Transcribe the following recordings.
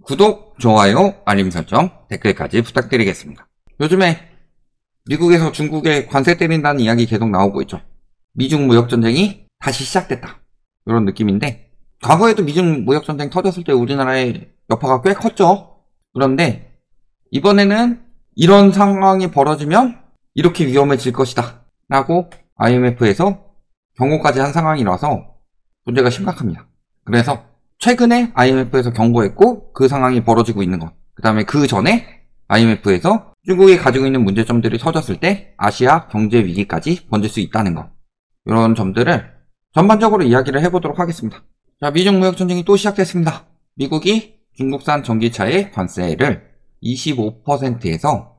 구독, 좋아요, 알림 설정, 댓글까지 부탁드리겠습니다. 요즘에 미국에서 중국에 관세 때린다는 이야기 계속 나오고 있죠. 미중 무역전쟁이 다시 시작됐다, 이런 느낌인데, 과거에도 미중 무역전쟁 터졌을 때 우리나라의 여파가 꽤 컸죠. 그런데 이번에는 이런 상황이 벌어지면 이렇게 위험해질 것이다 라고 IMF에서 경고까지 한 상황이라서 문제가 심각합니다. 그래서 최근에 IMF에서 경고했고 그 상황이 벌어지고 있는 것, 그 다음에 그 전에 IMF에서 중국이 가지고 있는 문제점들이 터졌을 때 아시아 경제 위기까지 번질 수 있다는 것, 이런 점들을 전반적으로 이야기를 해보도록 하겠습니다. 자, 미중 무역 전쟁이 또 시작됐습니다. 미국이 중국산 전기차의 관세를 25%에서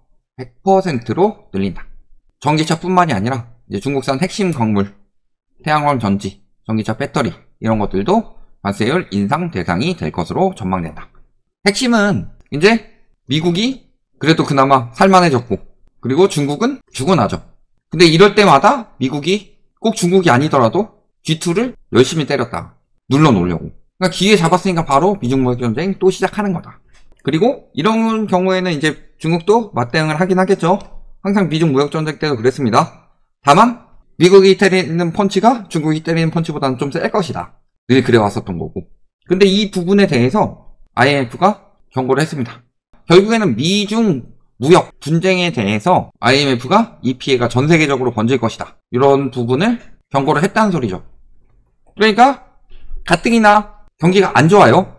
100%로 늘린다. 전기차뿐만이 아니라 이제 중국산 핵심 광물, 태양광 전지, 전기차 배터리 이런 것들도 관세율 인상 대상이 될 것으로 전망된다. 핵심은 이제 미국이 그래도 그나마 살만해졌고, 그리고 중국은 죽어나죠. 근데 이럴 때마다 미국이 꼭 중국이 아니더라도 G2를 열심히 때렸다, 눌러놓으려고. 그러니까 기회 잡았으니까 바로 미중 무역전쟁 또 시작하는 거다. 그리고 이런 경우에는 이제 중국도 맞대응을 하긴 하겠죠. 항상 미중 무역전쟁 때도 그랬습니다. 다만 미국이 때리는 펀치가 중국이 때리는 펀치보다는 좀 셀 것이다, 늘 그래왔었던 거고. 근데 이 부분에 대해서 IMF가 경고를 했습니다. 결국에는 미중 무역 분쟁에 대해서 IMF가 이 피해가 전 세계적으로 번질 것이다, 이런 부분을 경고를 했다는 소리죠. 그러니까 가뜩이나 경기가 안 좋아요.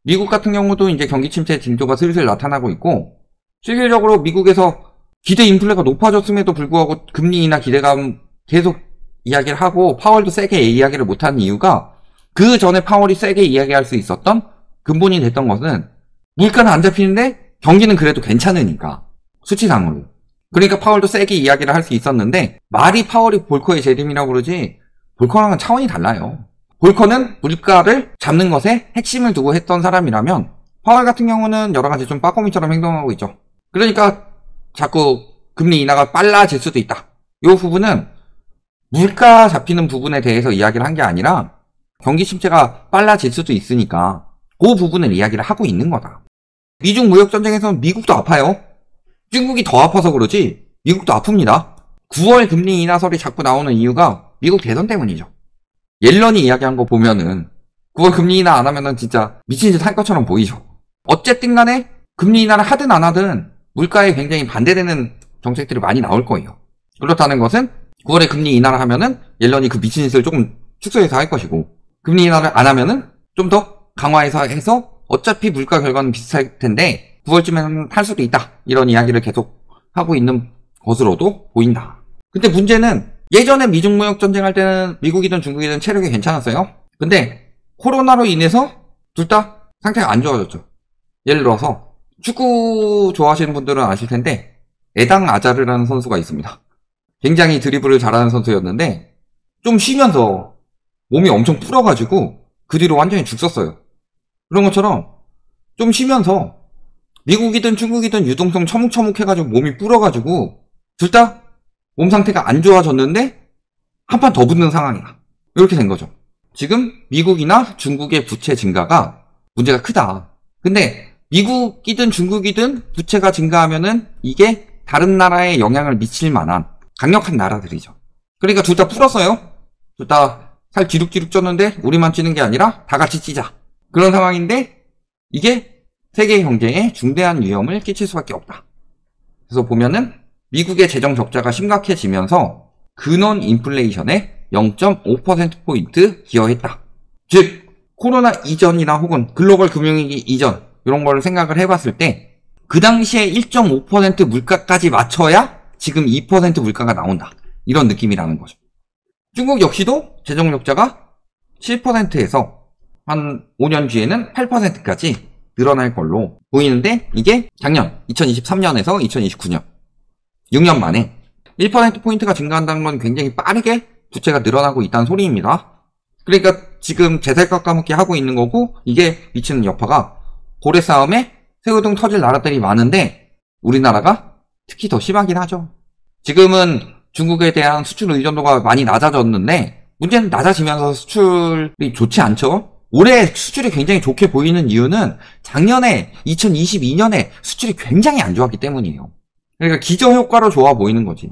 미국 같은 경우도 이제 경기 침체 징조가 슬슬 나타나고 있고, 실질적으로 미국에서 기대 인플레가 높아졌음에도 불구하고 금리 인하 기대감 계속 이야기를 하고 파월도 세게 이야기를 못하는 이유가, 그 전에 파월이 세게 이야기할 수 있었던 근본이 됐던 것은 물가는 안 잡히는데 경기는 그래도 괜찮으니까, 수치상으로. 그러니까 파월도 세게 이야기를 할 수 있었는데, 말이 파월이 볼커의 재림이라고 그러지 볼커랑은 차원이 달라요. 볼커는 물가를 잡는 것에 핵심을 두고 했던 사람이라면 파월 같은 경우는 여러가지 좀 빠꼬미처럼 행동하고 있죠. 그러니까 자꾸 금리 인하가 빨라질 수도 있다, 이 부분은 물가 잡히는 부분에 대해서 이야기를 한 게 아니라 경기 침체가 빨라질 수도 있으니까 그 부분을 이야기를 하고 있는 거다. 미중 무역전쟁에서는 미국도 아파요. 중국이 더 아파서 그러지 미국도 아픕니다. 9월 금리 인하설이 자꾸 나오는 이유가 미국 대선 때문이죠. 옐런이 이야기한 거 보면은 9월 금리 인하 안 하면은 진짜 미친 짓 할 것처럼 보이죠. 어쨌든 간에 금리 인하를 하든 안 하든 물가에 굉장히 반대되는 정책들이 많이 나올 거예요. 그렇다는 것은 9월에 금리 인하를 하면은 옐런이 그 미친 짓을 조금 축소해서 할 것이고, 금리 인하를 안 하면은 좀 더 강화해서 해서 어차피 물가 결과는 비슷할 텐데 9월쯤에는 할 수도 있다, 이런 이야기를 계속 하고 있는 것으로도 보인다. 근데 문제는 예전에 미중 무역 전쟁할 때는 미국이든 중국이든 체력이 괜찮았어요. 근데 코로나로 인해서 둘 다 상태가 안 좋아졌죠. 예를 들어서 축구 좋아하시는 분들은 아실 텐데 에당 아자르라는 선수가 있습니다. 굉장히 드리블을 잘하는 선수였는데 좀 쉬면서 몸이 엄청 불어가지고 그 뒤로 완전히 죽었어요. 그런 것처럼 좀 쉬면서 미국이든 중국이든 유동성 처묵처묵해가지고 몸이 불어가지고 둘 다 몸 상태가 안 좋아졌는데 한 판 더 붙는 상황이야. 이렇게 된 거죠. 지금 미국이나 중국의 부채 증가가 문제가 크다. 근데 미국이든 중국이든 부채가 증가하면은 이게 다른 나라에 영향을 미칠 만한 강력한 나라들이죠. 그러니까 둘 다 풀었어요. 둘 다 살 뒤룩뒤룩 쪘는데 우리만 찌는 게 아니라 다 같이 찌자, 그런 상황인데 이게 세계 경제에 중대한 위험을 끼칠 수밖에 없다. 그래서 보면은 미국의 재정 적자가 심각해지면서 근원 인플레이션에 0.5%포인트 기여했다. 즉 코로나 이전이나 혹은 글로벌 금융위기 이전 이런 거를 생각을 해봤을 때 그 당시에 1.5% 물가까지 맞춰야 지금 2% 물가가 나온다, 이런 느낌이라는 거죠. 중국 역시도 재정 적자가 7%에서 한 5년 뒤에는 8%까지 늘어날 걸로 보이는데, 이게 작년 2023년에서 2029년 6년 만에 1%포인트가 증가한다는 건 굉장히 빠르게 부채가 늘어나고 있다는 소리입니다. 그러니까 지금 제살값 까먹기 하고 있는 거고, 이게 미치는 여파가 고래 싸움에 새우등 터질 나라들이 많은데 우리나라가 특히 더 심하긴 하죠. 지금은 중국에 대한 수출 의존도가 많이 낮아졌는데 문제는 낮아지면서 수출이 좋지 않죠? 올해 수출이 굉장히 좋게 보이는 이유는 작년에 2022년에 수출이 굉장히 안 좋았기 때문이에요. 그러니까 기저효과로 좋아 보이는 거지.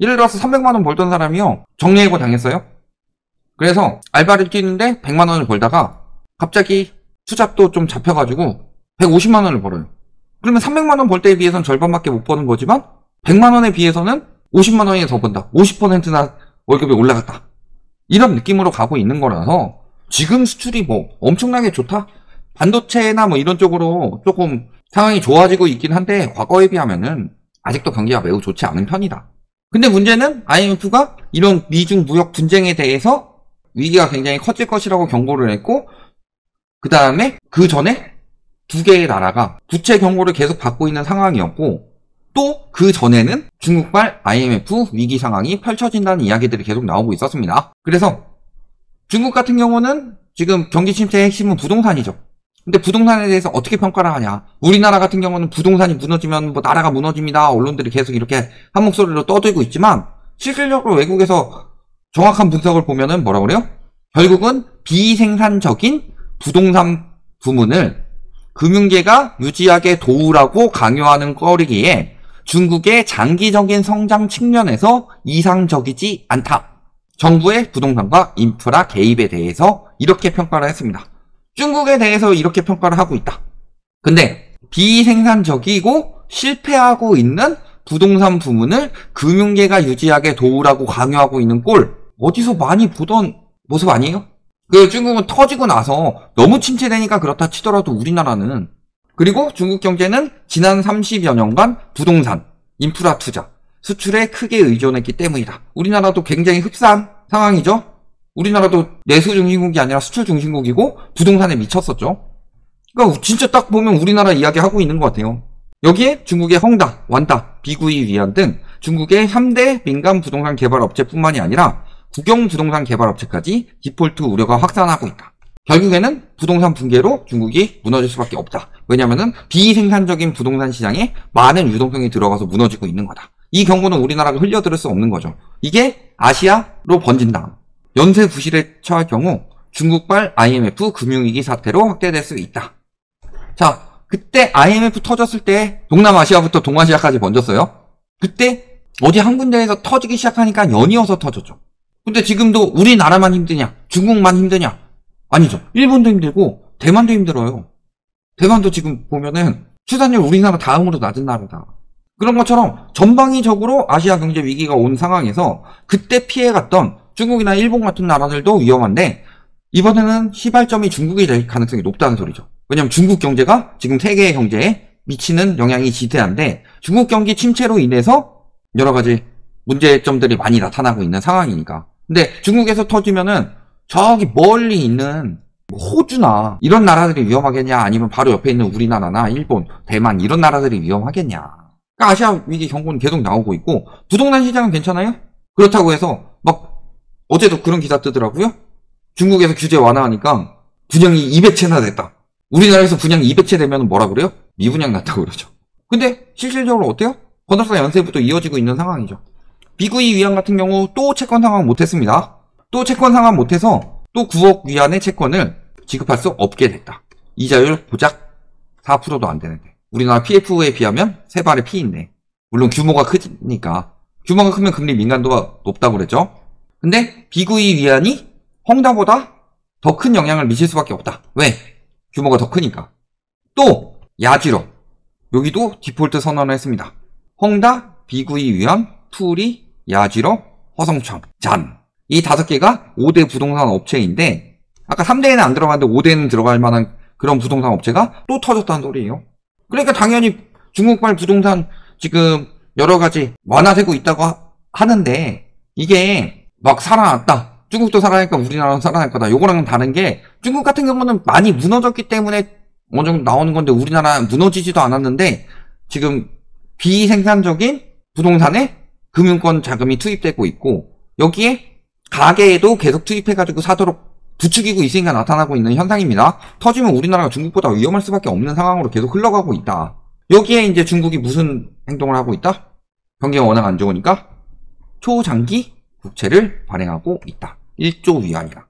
예를 들어서 300만원 벌던 사람이요, 정리해고 당했어요. 그래서 알바를 뛰는데 100만원을 벌다가 갑자기 투잡도 좀 잡혀가지고 150만원을 벌어요. 그러면 300만원 벌 때에 비해서는 절반밖에 못 버는 거지만 100만원에 비해서는 50만원이 더 번다. 50%나 월급이 올라갔다. 이런 느낌으로 가고 있는 거라서 지금 수출이 뭐 엄청나게 좋다? 반도체나 뭐 이런 쪽으로 조금 상황이 좋아지고 있긴 한데 과거에 비하면은 아직도 경기가 매우 좋지 않은 편이다. 근데 문제는 IMF가 이런 미중 무역 분쟁에 대해서 위기가 굉장히 커질 것이라고 경고를 했고, 그 다음에 그 전에 두 개의 나라가 부채 경고를 계속 받고 있는 상황이었고, 또 그 전에는 중국발 IMF 위기 상황이 펼쳐진다는 이야기들이 계속 나오고 있었습니다. 그래서 중국 같은 경우는 지금 경기 침체의 핵심은 부동산이죠. 근데 부동산에 대해서 어떻게 평가를 하냐. 우리나라 같은 경우는 부동산이 무너지면 뭐 나라가 무너집니다. 언론들이 계속 이렇게 한 목소리로 떠들고 있지만 실질적으로 외국에서 정확한 분석을 보면은 뭐라고 그래요? 결국은 비생산적인 부동산 부문을 금융계가 유지하게 도우라고 강요하는 거리기에 중국의 장기적인 성장 측면에서 이상적이지 않다. 정부의 부동산과 인프라 개입에 대해서 이렇게 평가를 했습니다. 중국에 대해서 이렇게 평가를 하고 있다. 근데 비생산적이고 실패하고 있는 부동산 부문을 금융계가 유지하게 도우라고 강요하고 있는 꼴 어디서 많이 보던 모습 아니에요? 그 중국은 터지고 나서 너무 침체되니까 그렇다 치더라도 우리나라는, 그리고 중국 경제는 지난 30여 년간 부동산, 인프라 투자, 수출에 크게 의존했기 때문이다. 우리나라도 굉장히 흡사한 상황이죠. 우리나라도 내수 중심국이 아니라 수출 중심국이고 부동산에 미쳤었죠. 그러니까 진짜 딱 보면 우리나라 이야기하고 있는 것 같아요. 여기에 중국의 헝다, 완다, 비구이 위안 등 중국의 3대 민간 부동산 개발 업체뿐만이 아니라 국영 부동산 개발 업체까지 디폴트 우려가 확산하고 있다. 결국에는 부동산 붕괴로 중국이 무너질 수밖에 없다. 왜냐면은 비생산적인 부동산 시장에 많은 유동성이 들어가서 무너지고 있는 거다. 이 경고는 우리나라가 흘려들을 수 없는 거죠. 이게 아시아로 번진다. 연쇄 부실에 처할 경우 중국발 IMF 금융위기 사태로 확대될 수 있다. 자, 그때 IMF 터졌을 때 동남아시아부터 동아시아까지 번졌어요. 그때 어디 한 군데에서 터지기 시작하니까 연이어서 터졌죠. 근데 지금도 우리나라만 힘드냐? 중국만 힘드냐? 아니죠. 일본도 힘들고 대만도 힘들어요. 대만도 지금 보면은 출산율 우리나라 다음으로 낮은 나라다. 그런 것처럼 전방위적으로 아시아 경제 위기가 온 상황에서 그때 피해갔던 중국이나 일본 같은 나라들도 위험한데 이번에는 시발점이 중국이 될 가능성이 높다는 소리죠. 왜냐면 중국 경제가 지금 세계의 경제에 미치는 영향이 지대한데 중국 경기 침체로 인해서 여러 가지 문제점들이 많이 나타나고 있는 상황이니까. 근데 중국에서 터지면은 저기 멀리 있는 호주나 이런 나라들이 위험하겠냐, 아니면 바로 옆에 있는 우리나라나 일본, 대만 이런 나라들이 위험하겠냐. 그러니까 아시아 위기 경고는 계속 나오고 있고 부동산 시장은 괜찮아요? 그렇다고 해서 막 어제도 그런 기사 뜨더라고요. 중국에서 규제 완화하니까 분양이 200채나 됐다. 우리나라에서 분양이 200채 되면 뭐라 그래요? 미분양 났다고 그러죠. 근데 실질적으로 어때요? 건설사 연쇄부터 이어지고 있는 상황이죠. 비구이 위안 같은 경우 또 채권 상환 못했습니다. 또 채권 상환 못해서 또 9억 위안의 채권을 지급할 수 없게 됐다. 이자율 고작 4%도 안 되는데. 우리나라 PF에 비하면 세 발의 피인데. 물론 규모가 크니까. 규모가 크면 금리 민감도가 높다고 그랬죠. 근데 비구이 위안이 헝다보다 더 큰 영향을 미칠 수밖에 없다. 왜? 규모가 더 크니까. 또 야지로 여기도 디폴트 선언을 했습니다. 헝다, 비구이 위안, 투리, 야지로, 허성청, 잔. 이 5개가 5대 부동산 업체인데 아까 3대에는 안 들어갔는데 5대는 들어갈 만한 그런 부동산 업체가 또 터졌다는 소리예요. 그러니까 당연히 중국발 부동산 지금 여러 가지 완화되고 있다고 하는데 이게 막 살아났다. 중국도 살아나니까 우리나라는 살아날 거다. 요거랑은 다른 게 중국 같은 경우는 많이 무너졌기 때문에 어느 정도 나오는 건데 우리나라는 무너지지도 않았는데 지금 비생산적인 부동산에 금융권 자금이 투입되고 있고 여기에 가계에도 계속 투입해가지고 사도록 부추기고 있으니까 나타나고 있는 현상입니다. 터지면 우리나라가 중국보다 위험할 수밖에 없는 상황으로 계속 흘러가고 있다. 여기에 이제 중국이 무슨 행동을 하고 있다? 경기가 워낙 안 좋으니까 초장기 국채를 발행하고 있다. 1조 위안이다.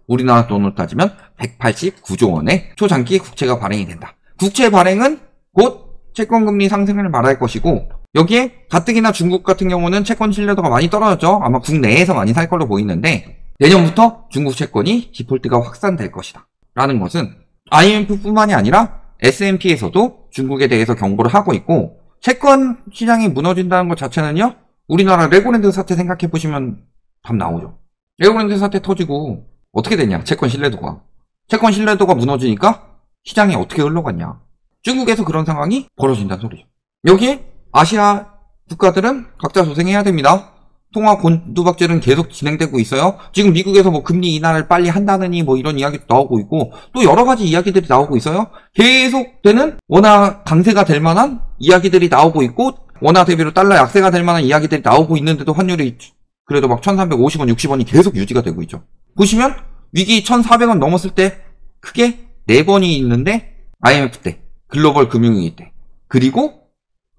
우리나라 돈으로 따지면 189조 원의 초장기 국채가 발행이 된다. 국채 발행은 곧 채권금리 상승을 말할 것이고, 여기에 가뜩이나 중국 같은 경우는 채권 신뢰도가 많이 떨어졌죠. 아마 국내에서 많이 살 걸로 보이는데, 내년부터 중국 채권이 디폴트가 확산될 것이다 라는 것은 IMF뿐만이 아니라 S&P에서도 중국에 대해서 경고를 하고 있고, 채권 시장이 무너진다는 것 자체는요, 우리나라 레고랜드 사태 생각해보시면 답 나오죠. 레고랜드 사태 터지고 어떻게 됐냐, 채권 신뢰도가 무너지니까 시장이 어떻게 흘러갔냐, 중국에서 그런 상황이 벌어진다는 소리죠. 여기에 아시아 국가들은 각자 조생해야 됩니다. 통화 곤두박질은 계속 진행되고 있어요. 지금 미국에서 뭐 금리 인하를 빨리 한다느니 뭐 이런 이야기도 나오고 있고, 또 여러 가지 이야기들이 나오고 있어요. 계속되는 원화 강세가 될 만한 이야기들이 나오고 있고, 원화 대비로 달러 약세가 될 만한 이야기들이 나오고 있는데도 환율이 그래도 막 1350원, 60원이 계속 유지가 되고 있죠. 보시면 위기 1400원 넘었을 때 크게 4번이 있는데, IMF 때, 글로벌 금융위기 때, 그리고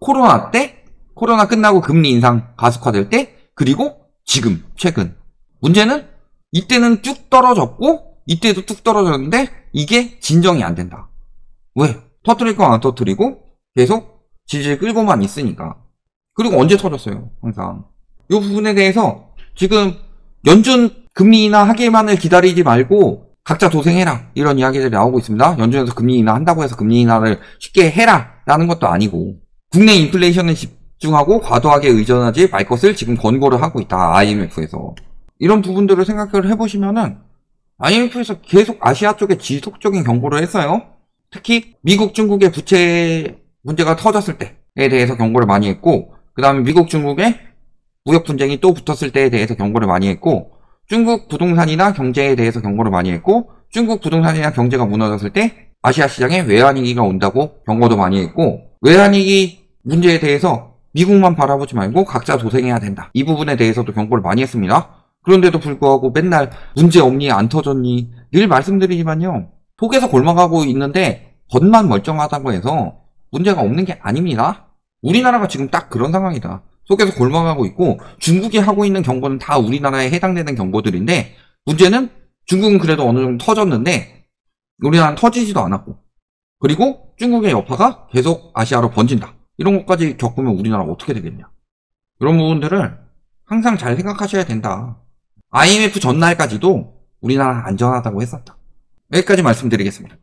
코로나 때, 코로나 끝나고 금리 인상 가속화될 때, 그리고 지금 최근. 문제는 이때는 쭉 떨어졌고 이때도 뚝 떨어졌는데 이게 진정이 안 된다. 왜? 터뜨릴 거 안 터뜨리고 계속 질질 끌고만 있으니까. 그리고 언제 터졌어요? 항상. 이 부분에 대해서 지금 연준 금리 인하 하기만을 기다리지 말고 각자 도생해라, 이런 이야기들이 나오고 있습니다. 연준에서 금리 인하 한다고 해서 금리 인하를 쉽게 해라 라는 것도 아니고, 국내 인플레이션에 집중하고 과도하게 의존하지 말 것을 지금 권고를 하고 있다, IMF에서. 이런 부분들을 생각을 해보시면은 IMF에서 계속 아시아 쪽에 지속적인 경고를 했어요. 특히 미국, 중국의 부채 문제가 터졌을 때에 대해서 경고를 많이 했고, 그 다음에 미국, 중국의 무역 분쟁이 또 붙었을 때에 대해서 경고를 많이 했고, 중국 부동산이나 경제에 대해서 경고를 많이 했고, 중국 부동산이나 경제가 무너졌을 때 아시아 시장에 외환위기가 온다고 경고도 많이 했고, 외환위기 문제에 대해서 미국만 바라보지 말고 각자 도생해야 된다, 이 부분에 대해서도 경고를 많이 했습니다. 그런데도 불구하고 맨날 문제 없니, 안 터졌니 늘 말씀드리지만요, 속에서 골마가고 있는데 겉만 멀쩡하다고 해서 문제가 없는 게 아닙니다. 우리나라가 지금 딱 그런 상황이다. 속에서 골마가고 있고 중국이 하고 있는 경고는 다 우리나라에 해당되는 경고들인데, 문제는 중국은 그래도 어느 정도 터졌는데 우리나라는 터지지도 않았고, 그리고 중국의 여파가 계속 아시아로 번진다, 이런 것까지 겪으면 우리나라가 어떻게 되겠냐. 이런 부분들을 항상 잘 생각하셔야 된다. IMF 전날까지도 우리나라 안전하다고 했었다. 여기까지 말씀드리겠습니다.